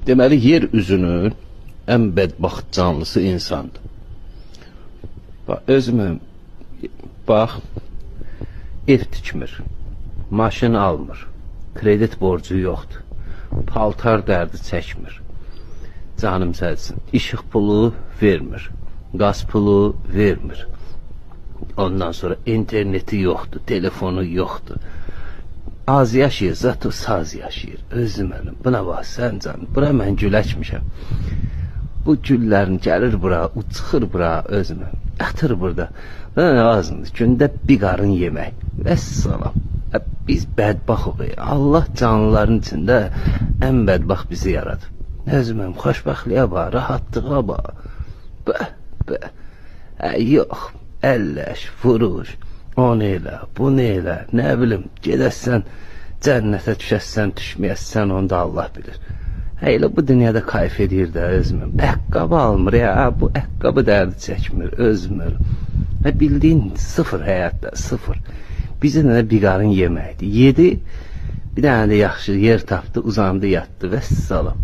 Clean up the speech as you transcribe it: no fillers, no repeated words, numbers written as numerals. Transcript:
Deməli, yer üzünün ən bədbaxt canlısı insandır. Bax, özümün, bax, ev tikmir, maşın almır, kredit borcu yoxdur, paltar dərdi çəkmir, canım səlsin, işıq pulu vermir, qaz pulu vermir, ondan sonra interneti yoxdur, telefonu yoxdur, az yaşayır, zato saz yaşayır, özüm mənim, buna bax, sən canım, bura mən güləkmişəm, bu güllərin gəlir bura, uçxır bura özümə, ətır burada, lazımdır, gündə bir qarın yemək, vəssalam, biz bədbaxıq, Allah canlıların içində ən bədbax bizi yaradır, özüməm, xoşbəxtliyə bax, rahatlığa bax, yox, əlləş, vuruş, onu elə, bunu elə, nə bilim, gedəsən, cənnətə düşəsən, düşməyəsən, onu da Allah bilir. Elə bu dünyada kayf edir də özümüm. Əqqabı almır ya, bu əqqabı dərdi çəkmir, özümür. Bildiyin sıfır həyatda, sıfır. Bizə də bir qarın yeməkdir. Yedi, bir dənə də yaxşı yer tapdı, uzandı, yatdı, vəssalam.